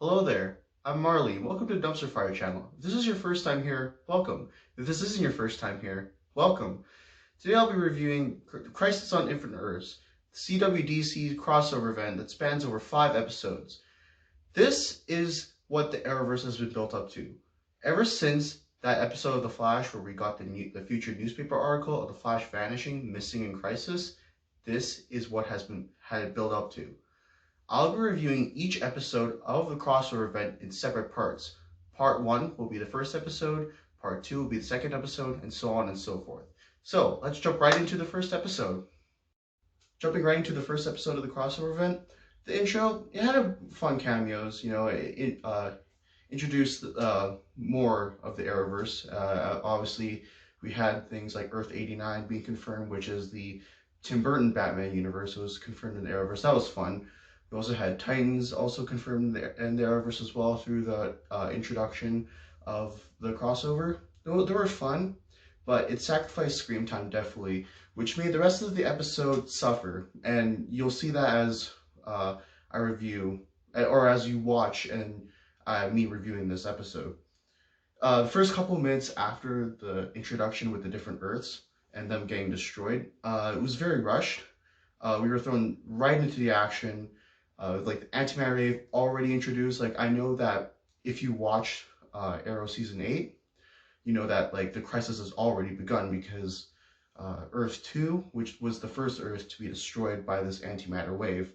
Hello there, I'm Marley. Welcome to Dumpster Fire Channel. If this is your first time here, welcome. If this isn't your first time here, welcome. Today I'll be reviewing Crisis on Infinite Earths, the CWDC crossover event that spans over 5 episodes. This is what the Arrowverse has been built up to. Ever since that episode of The Flash where we got the future newspaper article of The Flash vanishing, missing in Crisis, this is what had it built up to. I'll be reviewing each episode of the crossover event in separate parts. Part 1 will be the first episode, Part 2 will be the second episode, and so on and so forth. So, let's jump right into the first episode. Jumping right into the first episode of the crossover event, the intro, it had a fun cameos, it introduced more of the Arrowverse. Obviously, we had things like Earth 89 being confirmed, which is the Tim Burton Batman universe. It was confirmed in the Arrowverse. That was fun. We also had Titans also confirmed in the Arrowverse as well through the introduction of the crossover. They were fun, but it sacrificed screen time definitely, which made the rest of the episode suffer. And you'll see that as I review, or as you watch and me reviewing this episode. The first couple of minutes after the introduction with the different Earths and them getting destroyed, it was very rushed. We were thrown right into the action. Like the antimatter wave already introduced. Like I know that if you watch Arrow season 8, you know that like the crisis has already begun because Earth 2, which was the first Earth to be destroyed by this antimatter wave.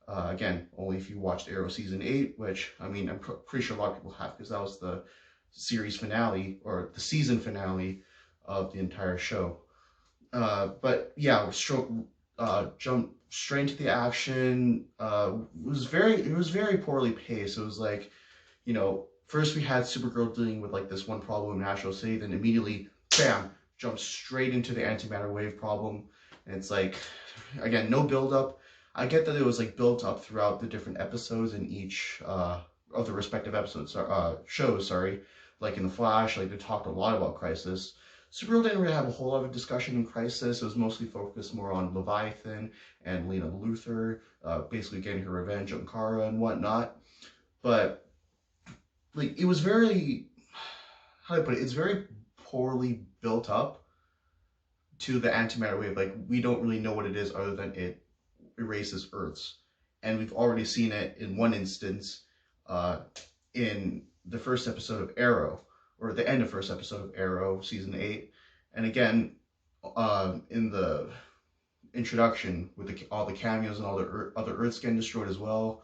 Again, only if you watched Arrow season 8, which I mean I'm pretty sure a lot of people have because that was the series finale or the season finale of the entire show. But yeah, jump straight into the action. It was very poorly paced. It was like, first we had Supergirl dealing with like this one problem in National City, then immediately, bam, jump straight into the antimatter wave problem. And it's like, again, no build up. I get that it was like built up throughout the different episodes in each of the respective episodes, shows, sorry. Like in The Flash, like they talked a lot about Crisis. Supergirl didn't really have a whole lot of discussion in Crisis. It was mostly focused more on Leviathan and Lena Luthor, basically getting her revenge on Kara and whatnot. But like it was very, how do I put it? It's very poorly built up to the antimatter wave. Like we don't really know what it is other than it erases Earths, and we've already seen it in one instance in the first episode of Arrow, or the end of first episode of Arrow, season 8. And again, in the introduction with all the cameos and all the other Earths getting destroyed as well.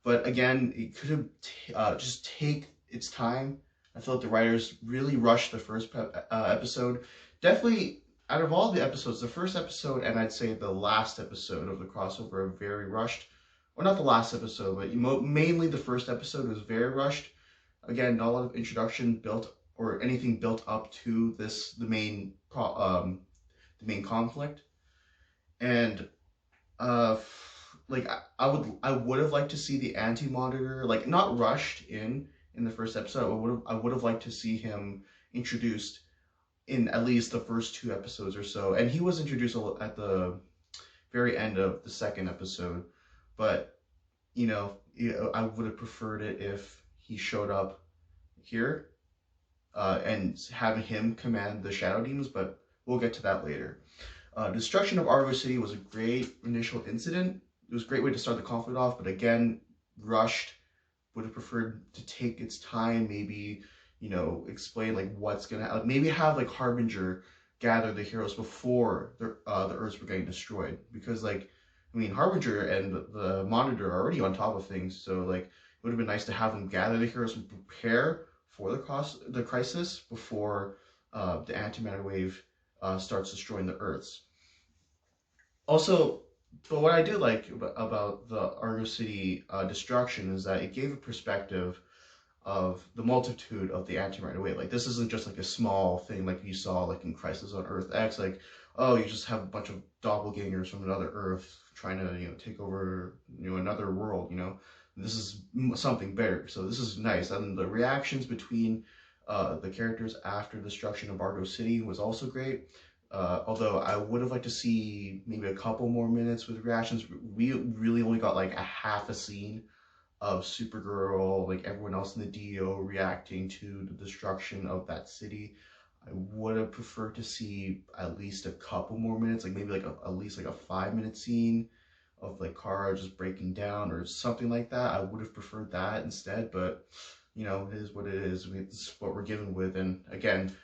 But again, it could have just take its time. I feel like the writers really rushed the first episode. Definitely, out of all the episodes, the first episode and I'd say the last episode of the crossover are very rushed. Or not the last episode, but mainly the first episode was very rushed. Again, not a lot of introduction built or anything built up to the main conflict. And like I would have liked to see the anti-monitor like not rushed in the first episode. I would have liked to see him introduced in at least the first 2 episodes or so, and he was introduced at the very end of the second episode. But I would have preferred it if he showed up here and having him command the Shadow Demons, but we'll get to that later. Destruction of Argo City was a great initial incident. It was a great way to start the conflict off, but again, rushed. Would have preferred to take its time, maybe, explain like what's gonna happen. Maybe have like Harbinger gather the heroes before the Earths were getting destroyed. Because like, I mean, Harbinger and the Monitor are already on top of things, so like it would have been nice to have them gather the heroes and prepare for the crisis before the antimatter wave starts destroying the Earths. Also, but what I do like about the Argo City destruction is that it gave a perspective of the multitude of the antimatter wave. Like this isn't just like a small thing like you saw like in Crisis on Earth X. Like, oh, you just have a bunch of doppelgangers from another Earth trying to take over another world. This is something better. So this is nice, and the reactions between the characters after destruction of Argo City was also great. Although I would have liked to see maybe a couple more minutes with reactions. We really only got like a half a scene of Supergirl, like everyone else in the DO reacting to the destruction of that city. I would have preferred to see at least a couple more minutes, like maybe like at least like a 5 minute scene of like Kara just breaking down or something like that. I would have preferred that instead, but you know, it is what it is. This is what we're given with, and again,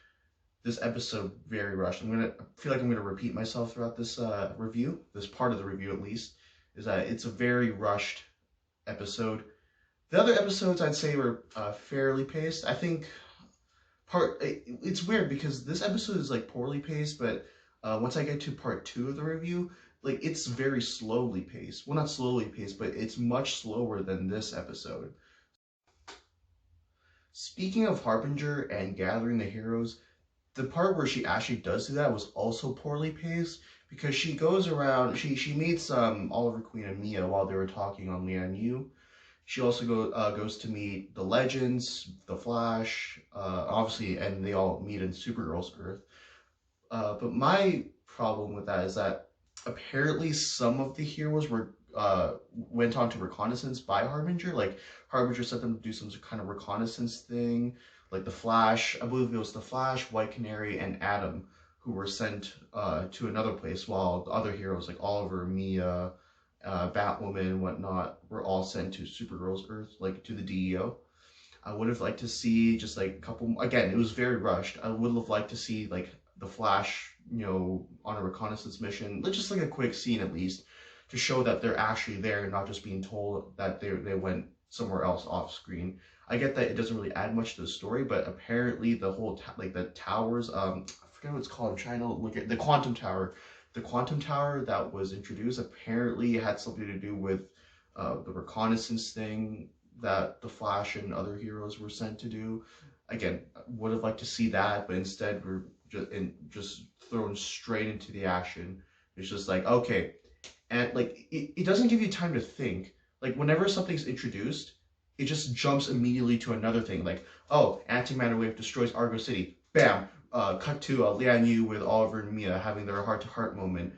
this episode very rushed. I feel like I'm gonna repeat myself throughout this review, this part of the review at least, is that it's a very rushed episode. The other episodes I'd say were fairly paced. I think it's weird because this episode is like poorly paced, but once I get to part two of the review, like it's very slowly paced. Well, not slowly paced, but it's much slower than this episode. Speaking of Harbinger and gathering the heroes, the part where she actually does do that was also poorly paced because she goes around, she meets Oliver Queen and Mia while they were talking on Lian Yu. She also goes to meet the Legends, the Flash, obviously, and they all meet in Supergirl's Earth. But my problem with that is that apparently some of the heroes went on to reconnaissance by Harbinger. Like Harbinger sent them to do some kind of reconnaissance thing. Like the Flash, I believe it was the Flash, White Canary, and Atom who were sent to another place, while the other heroes like Oliver, Mia, Batwoman, and whatnot were all sent to Supergirl's Earth, like to the DEO. I would have liked to see just like a couple. Again, it was very rushed. I would have liked to see like the Flash, you know, on a reconnaissance mission, just like a quick scene at least, to show that they're actually there, not just being told that they went somewhere else off screen. I get that it doesn't really add much to the story, but apparently the whole like the towers, I forget what it's called. I'm trying to look at the quantum tower. The quantum tower that was introduced apparently had something to do with the reconnaissance thing that the Flash and other heroes were sent to do. Again, would have liked to see that, but instead we're just thrown straight into the action. It's just like, okay, and like it doesn't give you time to think. Like whenever something's introduced, it just jumps immediately to another thing. Like, oh, antimatter wave destroys Argo City. Bam. Cut to Lian Yu with Oliver and Mia having their heart-to-heart moment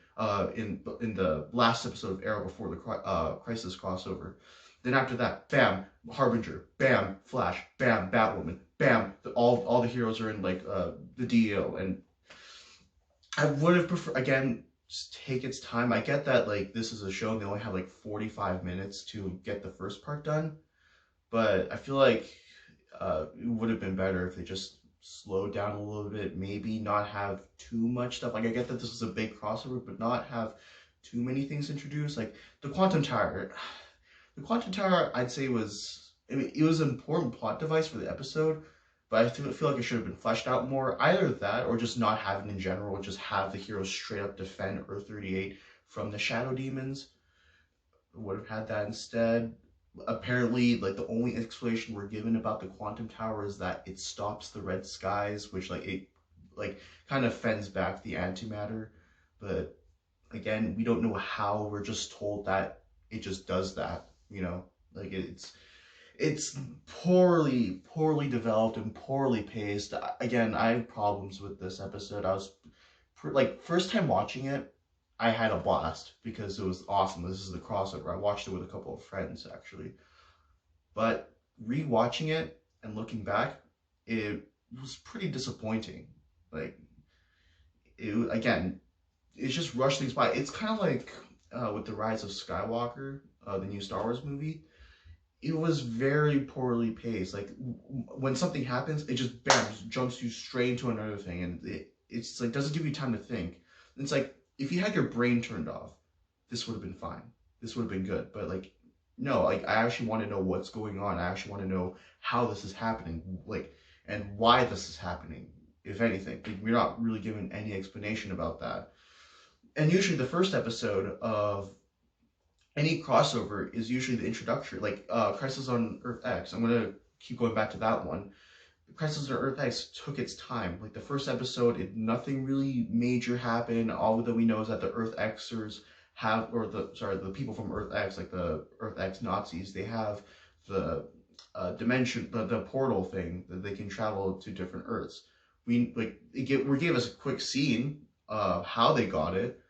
in the last episode of Arrow before the Crisis crossover. Then after that, bam, Harbinger, bam, Flash, bam, Batwoman, bam. All the heroes are in like the DEO, and I would have preferred, again, just take its time. I get that like this is a show and they only have like 45 minutes to get the first part done, but I feel like it would have been better if they just slowed down a little bit, maybe not have too much stuff. Like I get that this is a big crossover, but not have too many things introduced. Like the Quantum Tower. The Quantum Tower, I'd say was, I mean, it was an important plot device for the episode, but I feel like it should have been fleshed out more. Either that, or just not have it in general, just have the heroes straight up defend Earth 38 from the Shadow Demons. Would have had that instead. Apparently, like the only explanation we're given about the Quantum Tower is that it stops the red skies, which like it like kind of fends back the antimatter. But again, we don't know how. We're just told that it just does that. You know, like it's poorly developed and poorly paced. Again, I have problems with this episode. I was like first time watching it, I had a blast because it was awesome. This is the crossover. I watched it with a couple of friends actually. But rewatching it and looking back, it was pretty disappointing. Like again, it's just rushed things by. It's kind of like with the Rise of Skywalker, the new Star Wars movie. It was very poorly paced. Like when something happens, it just bam, just jumps you straight into another thing, and it's like doesn't give you time to think. It's like if you had your brain turned off, this would have been fine. This would have been good. But like, no, like I actually want to know what's going on. I actually want to know how this is happening, like, and why this is happening. If anything, like, we're not really given any explanation about that. And usually, the first episode of any crossover is usually the introductory, like Crisis on Earth X. I'm gonna keep going back to that one. Crisis on Earth X took its time. Like the first episode, nothing really major happened. All that we know is that the Earth Xers have, or the people from Earth X, like the Earth X Nazis, they have the dimension, the portal thing that they can travel to different Earths. We gave us a quick scene of how they got it.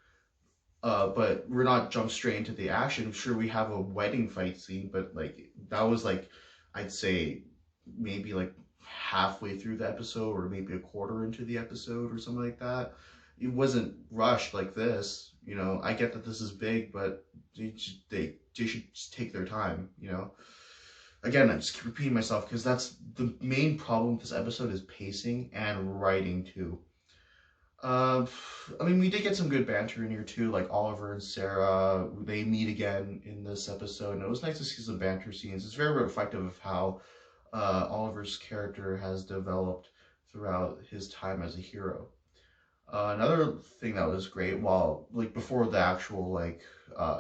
But we're not jump straight into the action. Sure, we have a wedding fight scene, but like that was like, I'd say maybe like halfway through the episode, or maybe a quarter into the episode, or something like that. It wasn't rushed like this. You know, I get that this is big, but they should just take their time. You know, again, I just keep repeating myself because that's the main problem with this episode, is pacing and writing too. Uh, I mean, we did get some good banter in here too, like Oliver and Sarah. They meet again in this episode, and it was nice to see some banter scenes. It's very reflective of how Oliver's character has developed throughout his time as a hero. Another thing that was great, while like before the actual like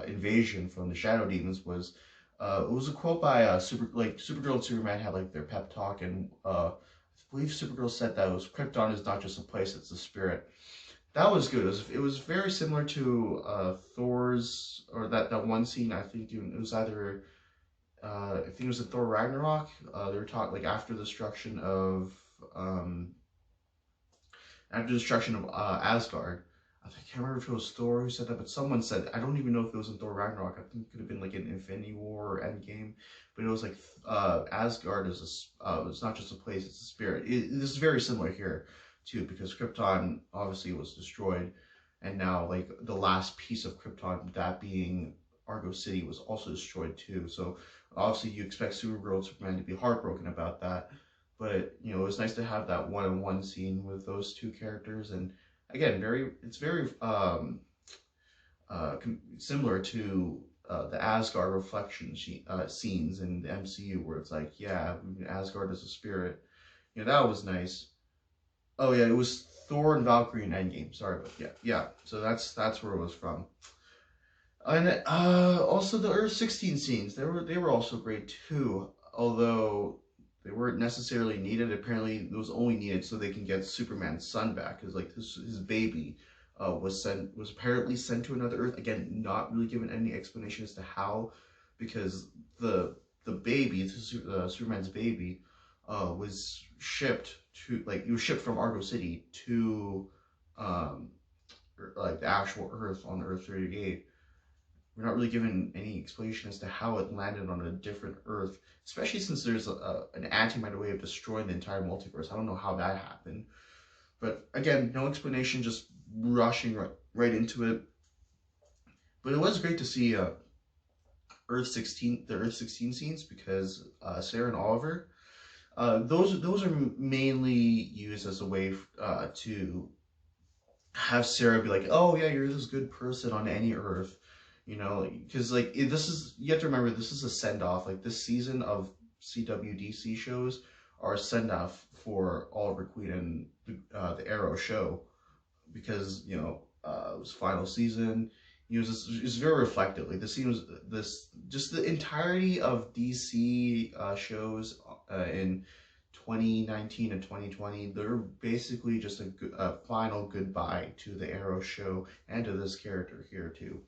invasion from the Shadow Demons, was it was a quote by Supergirl and Superman had like their pep talk, and I believe Supergirl said that it was Krypton is not just a place, it's a spirit. That was good. It was very similar to Thor's, or that one scene. I think it was either I think it was in Thor Ragnarok. They were talking like um, after the destruction of Asgard. I can't remember if it was Thor who said that, but someone said, I don't even know if it was in Thor Ragnarok. I think it could have been like in Infinity War or Endgame, but it was like Asgard is it's not just a place, it's a spirit. This is very similar here too, because Krypton obviously was destroyed, and now like the last piece of Krypton, that being Argo City, was also destroyed too. So obviously you expect Supergirl and Superman to be heartbroken about that, but you know, it was nice to have that one-on-one scene with those two characters. And again, it's very similar to the Asgard scenes in the MCU, where it's like, yeah, Asgard is a spirit. You know, that was nice. Oh yeah, it was Thor and Valkyrie in Endgame. Sorry, but yeah. So that's where it was from. And also the Earth 16 scenes, they were also great too. Although they weren't necessarily needed. Apparently, it was only needed so they can get Superman's son back, because like his baby was apparently sent to another Earth. Again, not really given any explanation as to how, because the baby, Superman's baby, was shipped to, like, it was shipped from Argo City to um like the actual Earth on Earth 38. We're not really given any explanation as to how it landed on a different Earth, especially since there's an antimatter way of destroying the entire multiverse. I don't know how that happened. But again, no explanation, just rushing right into it. But it was great to see the Earth 16 scenes, because Sarah and Oliver, those are mainly used as a way to have Sarah be like, oh yeah, you're this good person on any Earth, you know, because like this is, you have to remember, this is a send off. Like this season of CWDC shows are a send off for Oliver Queen and the Arrow show, because you know it was final season. It was very reflective. Like this scene was this just the entirety of DC shows in 2019 and 2020, they're basically just a final goodbye to the Arrow show and to this character here too.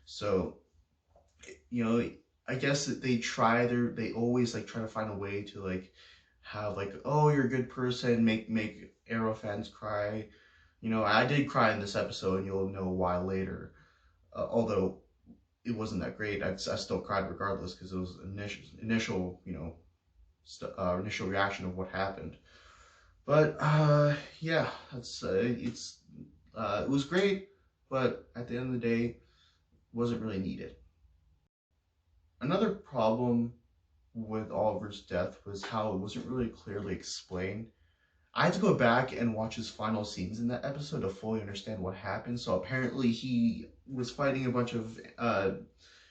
So, you know, I guess that they always like try to find a way to like have like, oh, you're a good person, make Arrow fans cry. You know, I did cry in this episode, and you'll know why later. Although it wasn't that great, I still cried regardless, because it was initial, you know, initial reaction of what happened. But yeah, it was great, but at the end of the day, wasn't really needed. Another problem with Oliver's death was how it wasn't really clearly explained. I had to go back and watch his final scenes in that episode to fully understand what happened. So apparently he was fighting a bunch of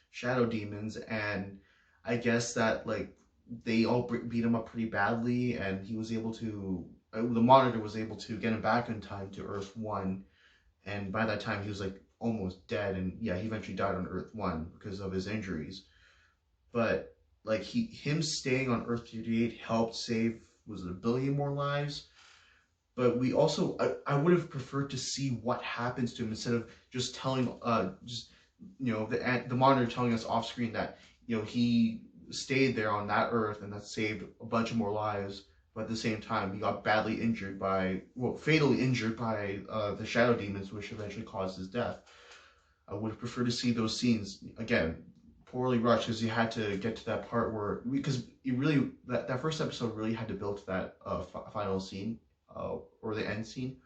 shadow demons, and I guess that like they all beat him up pretty badly, and he was able to, the monitor was able to get him back in time to Earth 1, and by that time he was like almost dead, and yeah, he eventually died on Earth 1 because of his injuries. But like him staying on Earth 38 helped save, was it a billion more lives? But we also, I would have preferred to see what happens to him, instead of just telling just, you know, the monitor telling us off screen that, you know, he stayed there on that Earth and that saved a bunch of more lives, but at the same time he got badly injured by, well, fatally injured by the shadow demons, which eventually caused his death. I would have preferred to see those scenes again. Poorly rushed because you had to get to that part where because you really that first episode really had to build to that final scene or the end scene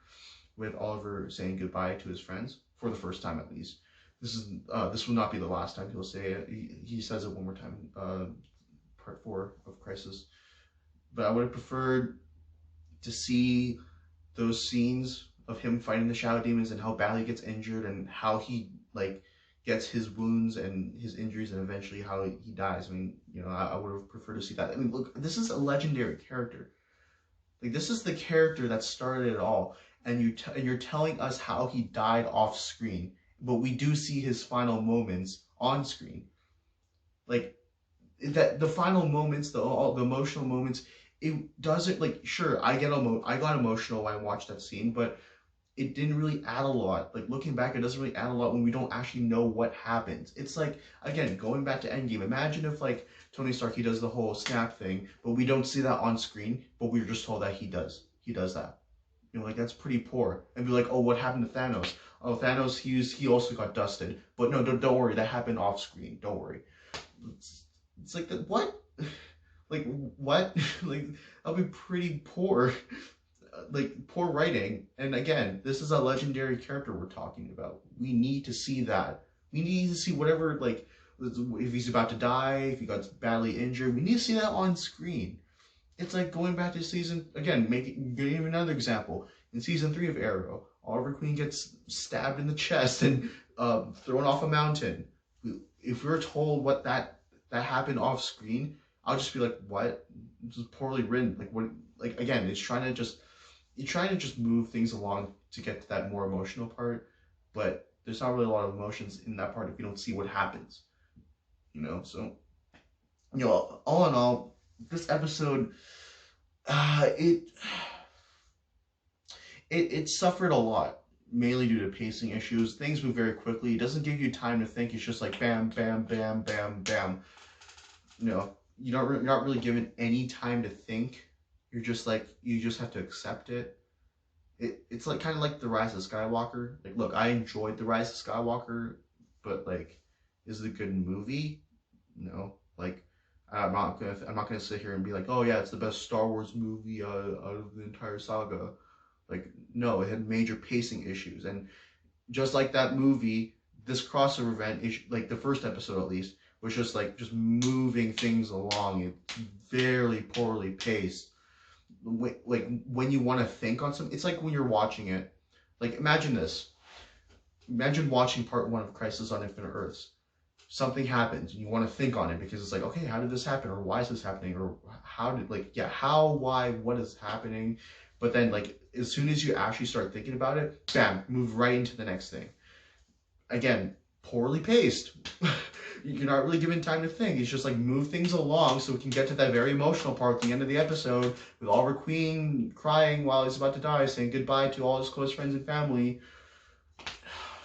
with Oliver saying goodbye to his friends for the first time at least. This will not be the last time he'll say it. He says it one more time. Part 4 of Crisis, but I would have preferred to see those scenes of him fighting the shadow demons and how badly he gets injured and how he like gets his wounds and his injuries and eventually how he dies. I mean, I would have preferred to see that. I mean, look, this is a legendary character. Like this is the character that started it all, and you're telling us how he died off screen, but we do see his final moments on screen. Like that, the final moments, all the emotional moments. It doesn't like sure I got emotional when I watched that scene, but it didn't really add a lot. Like looking back, it doesn't really add a lot when we don't actually know what happens. It's like again going back to Endgame. Imagine if like Tony Stark he does the whole snap thing, but we don't see that on screen, but we're just told that he does that. Like that's pretty poor. And be like, oh, what happened to Thanos? Oh, Thanos he also got dusted, but no, don't worry, that happened off screen. Don't worry. It's like that. What? Like what? Like that'll be pretty poor. Like poor writing. And again, this is a legendary character we're talking about. We need to see that. We need to see whatever, like if he's about to die, if he got badly injured, we need to see that on screen. It's like going back to season again, giving another example. In season 3 of Arrow, Oliver Queen gets stabbed in the chest and thrown off a mountain. If we were told what that happened off screen, I'll just be like, what? This is poorly written. Like what? Like again, you're trying to just move things along to get to that more emotional part, but there's not really a lot of emotions in that part if you don't see what happens. So all in all, this episode, it suffered a lot, mainly due to pacing issues. Things move very quickly. It doesn't give you time to think. It's just like bam, bam, bam, bam, bam. You're not really given any time to think. You're just like you just have to accept it. It's like kind of like the Rise of Skywalker. Like, look, I enjoyed the Rise of Skywalker, but like, is it a good movie? No. Like, I'm not gonna sit here and be like, oh yeah, it's the best Star Wars movie out of the entire saga. Like, no, it had major pacing issues, and just like that movie, this crossover event is like the first episode at least was just moving things along. It's very poorly paced. Like when you want to think on something, it's like when you're watching it. Like imagine this. Imagine watching part 1 of Crisis on Infinite Earths. Something happens and you want to think on it because it's like, okay, how did this happen, or why is this happening, or how, why, what is happening? But then like as soon as you actually start thinking about it, bam, move right into the next thing. Again, poorly paced. You're not really given time to think. It's just like move things along so we can get to that very emotional part at the end of the episode with Oliver Queen crying while he's about to die, saying goodbye to all his close friends and family.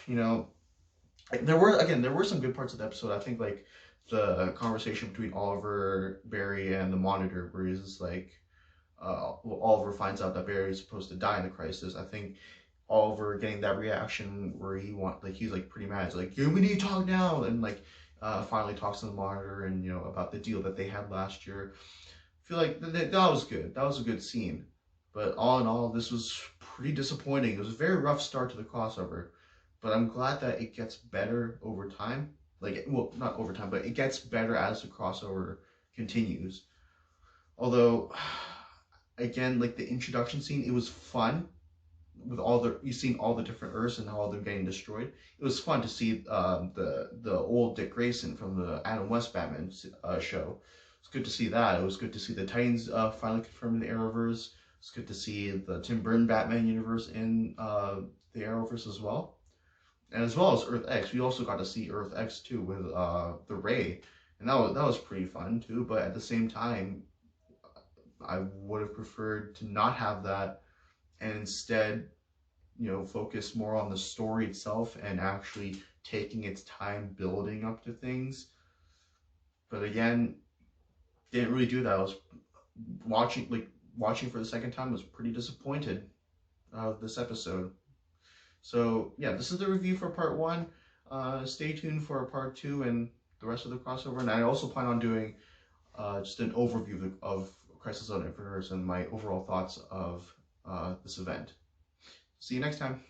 There were some good parts of the episode. I think like the conversation between Oliver, Barry, and the Monitor, where he's like, Oliver finds out that Barry is supposed to die in the Crisis. I think Oliver getting that reaction where he's like pretty mad. He's like, yeah, we need to talk now, and like finally talks to the Monitor and about the deal that they had last year. I feel like that was good. That was a good scene. But all in all, this was pretty disappointing. It was a very rough start to the crossover. But I'm glad that it gets better over time. Like, well, not over time, but it gets better as the crossover continues. Although, again, like the introduction scene, it was fun with you've seen all the different Earths and how all they're getting destroyed. It was fun to see the old Dick Grayson from the Adam West Batman show. It's good to see that. It was good to see the Titans finally confirmed in the Arrowverse. It's good to see the Tim Burton Batman universe in the Arrowverse as well. And as well as Earth X, we also got to see Earth X too with the Ray, and that was pretty fun too. But at the same time, I would have preferred to not have that, and instead, focus more on the story itself and actually taking its time building up to things. But again, didn't really do that. I was watching for the second time. Was pretty disappointed of this episode. So yeah, this is the review for part 1. Stay tuned for part 2 and the rest of the crossover. And I also plan on doing just an overview of Crisis on Infinite Earths and my overall thoughts of this event. See you next time.